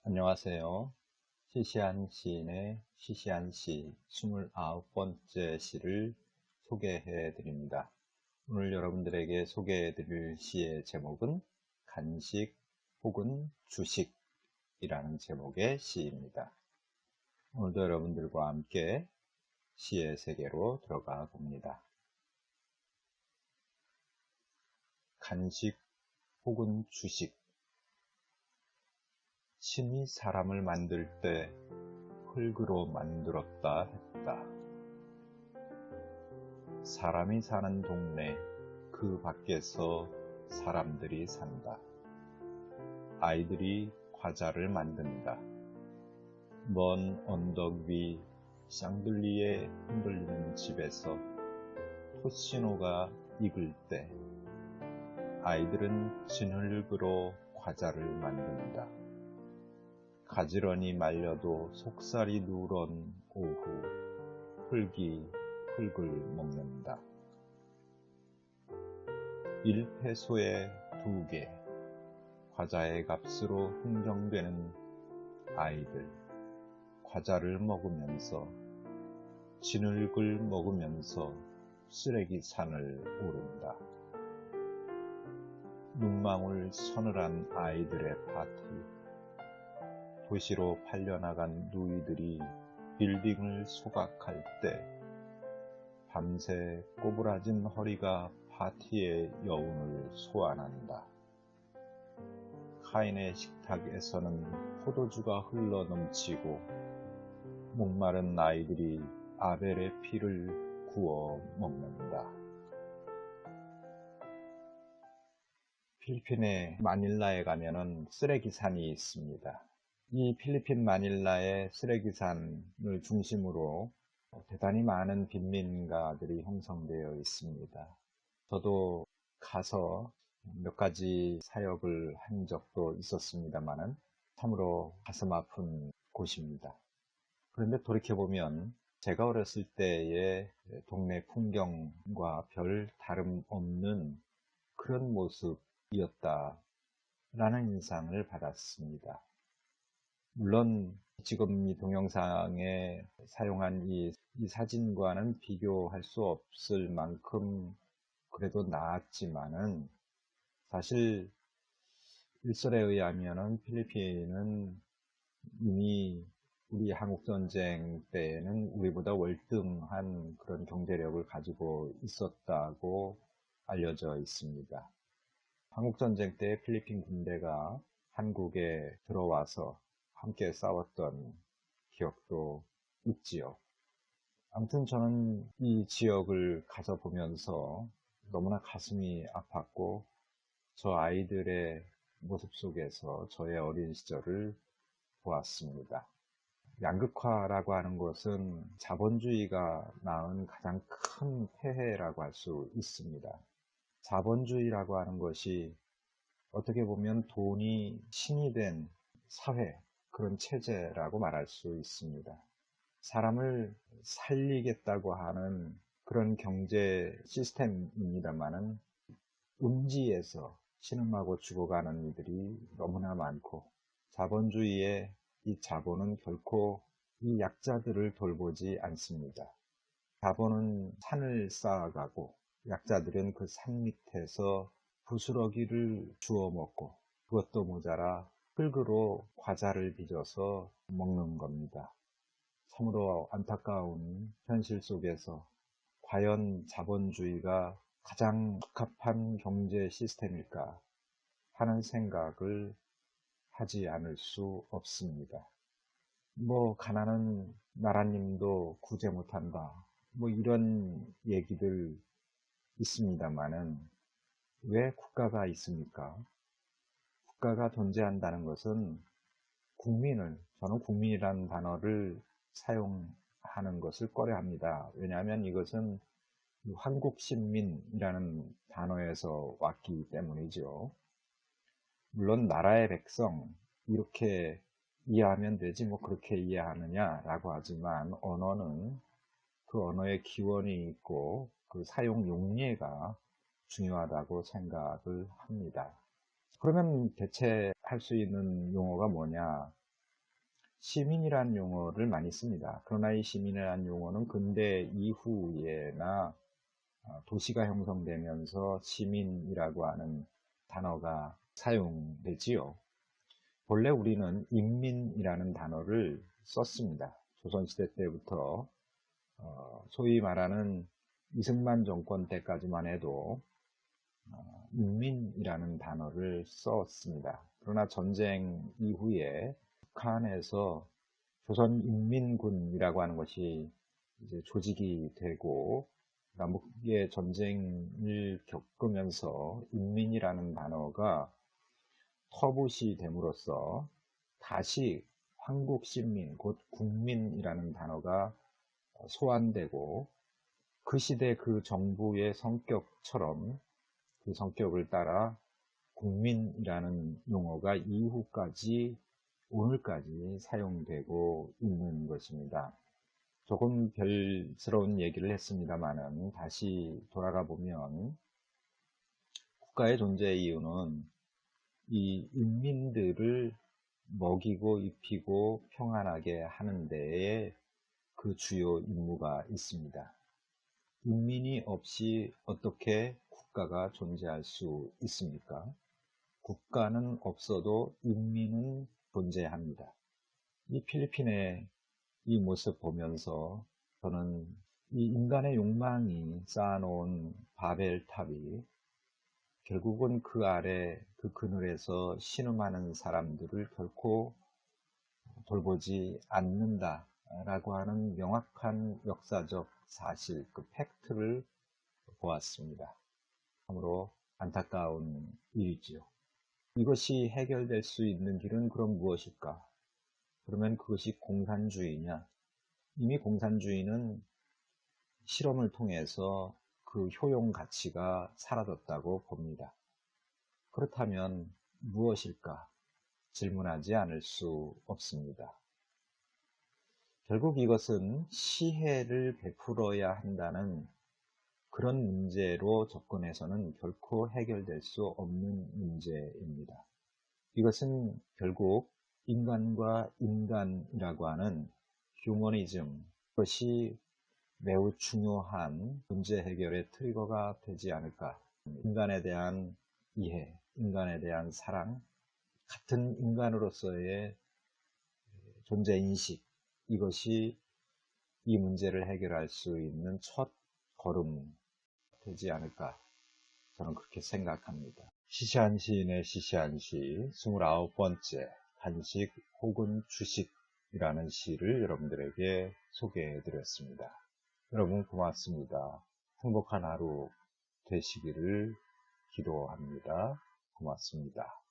안녕하세요. 시시한 시인의 시시한 시 29번째 시를 소개해 드립니다. 오늘 여러분들에게 소개해 드릴 시의 제목은 간식 혹은 주식이라는 제목의 시입니다. 오늘도 여러분들과 함께 시의 세계로 들어가 봅니다. 간식 혹은 주식. 신이 사람을 만들 때 흙으로 만들었다 했다. 사람이 사는 동네 그 밖에서 사람들이 산다. 아이들이 과자를 만든다. 먼 언덕 위 샹들리에 흔들리는 집에서 토시노가 익을 때 아이들은 진흙으로 과자를 만든다. 가지런히 말려도 속살이 누런 오후 흙이 흙을 먹는다. 1페소에 2개 과자의 값으로 흥정되는 아이들 과자를 먹으면서 진흙을 먹으면서 쓰레기 산을 오른다. 눈망울 서늘한 아이들의 파티 도시로 팔려나간 누이들이 빌딩을 소각할 때 밤새 꼬부라진 허리가 파티의 여운을 소환한다. 카인의 식탁에서는 포도주가 흘러넘치고 목마른 아이들이 아벨의 피를 구워 먹는다. 필리핀의 마닐라에 가면은 쓰레기산이 있습니다. 이 필리핀 마닐라의 쓰레기산을 중심으로 대단히 많은 빈민가들이 형성되어 있습니다. 저도 가서 몇 가지 사역을 한 적도 있었습니다만은 참으로 가슴 아픈 곳입니다. 그런데 돌이켜보면 제가 어렸을 때의 동네 풍경과 별 다름없는 그런 모습이었다라는 인상을 받았습니다. 물론 지금 이 동영상에 사용한 이 사진과는 비교할 수 없을 만큼 그래도 나았지만은 사실 일설에 의하면은 필리핀은 이미 우리 한국전쟁 때에는 우리보다 월등한 그런 경제력을 가지고 있었다고 알려져 있습니다. 한국전쟁 때 필리핀 군대가 한국에 들어와서 함께 싸웠던 기억도 있지요. 아무튼 저는 이 지역을 가서 보면서 너무나 가슴이 아팠고 저 아이들의 모습 속에서 저의 어린 시절을 보았습니다. 양극화라고 하는 것은 자본주의가 낳은 가장 큰 폐해라고 할 수 있습니다. 자본주의라고 하는 것이 어떻게 보면 돈이 신이 된 사회, 그런 체제라고 말할 수 있습니다. 사람을 살리겠다고 하는 그런 경제 시스템입니다만은 음지에서 신음하고 죽어가는 이들이 너무나 많고 자본주의의 이 자본은 결코 이 약자들을 돌보지 않습니다. 자본은 산을 쌓아가고 약자들은 그 산 밑에서 부스러기를 주워 먹고 그것도 모자라 흙으로 과자를 빚어서 먹는 겁니다. 참으로 안타까운 현실 속에서 과연 자본주의가 가장 적합한 경제 시스템일까 하는 생각을 하지 않을 수 없습니다. 가난한 나라님도 구제 못한다. 이런 얘기들 있습니다만은 왜 국가가 있습니까? 국가가 존재한다는 것은 저는 국민이라는 단어를 사용하는 것을 꺼려합니다. 왜냐하면 이것은 한국신민이라는 단어에서 왔기 때문이죠. 물론 나라의 백성 이렇게 이해하면 되지 그렇게 이해하느냐라고 하지만 언어는 그 언어의 기원이 있고 그 사용 용례가 중요하다고 생각을 합니다. 그러면 대체 할 수 있는 용어가 뭐냐? 시민이란 용어를 많이 씁니다. 그러나 이 시민이란 용어는 근대 이후에나 도시가 형성되면서 시민이라고 하는 단어가 사용되지요. 본래 우리는 인민이라는 단어를 썼습니다. 조선시대 때부터 소위 말하는 이승만 정권 때까지만 해도 인민이라는 단어를 썼습니다. 그러나 전쟁 이후에 북한에서 조선인민군이라고 하는 것이 이제 조직이 되고 남북의 전쟁을 겪으면서 인민이라는 단어가 터부시 됨으로써 다시 한국신민, 곧 국민이라는 단어가 소환되고 그 시대 그 정부의 성격처럼 그 성격을 따라 국민이라는 용어가 이후까지 오늘까지 사용되고 있는 것입니다. 조금 별스러운 얘기를 했습니다만은 다시 돌아가 보면 국가의 존재의 이유는 이 인민들을 먹이고 입히고 평안하게 하는 데에 그 주요 임무가 있습니다. 인민이 없이 어떻게 국가가 존재할 수 있습니까? 국가는 없어도 인민은 존재합니다. 이 필리핀의 이 모습 보면서 저는 이 인간의 욕망이 쌓아놓은 바벨탑이 결국은 그 아래 그 그늘에서 신음하는 사람들을 결코 돌보지 않는다라고 하는 명확한 역사적 사실, 그 팩트를 보았습니다. 참으로 안타까운 일이지요. 이것이 해결될 수 있는 길은 그럼 무엇일까? 그러면 그것이 공산주의냐? 이미 공산주의는 실험을 통해서 그 효용 가치가 사라졌다고 봅니다. 그렇다면 무엇일까? 질문하지 않을 수 없습니다. 결국 이것은 시혜를 베풀어야 한다는 그런 문제로 접근해서는 결코 해결될 수 없는 문제입니다. 이것은 결국 인간과 인간이라고 하는 휴머니즘, 그것이 매우 중요한 문제 해결의 트리거가 되지 않을까. 인간에 대한 이해, 인간에 대한 사랑, 같은 인간으로서의 존재인식, 이것이 이 문제를 해결할 수 있는 첫 걸음 되지 않을까, 저는 그렇게 생각합니다. 시시한 시인의 시시한 시 29번째 한식 혹은 주식이라는 시를 여러분들에게 소개해 드렸습니다. 여러분 고맙습니다. 행복한 하루 되시기를 기도합니다. 고맙습니다.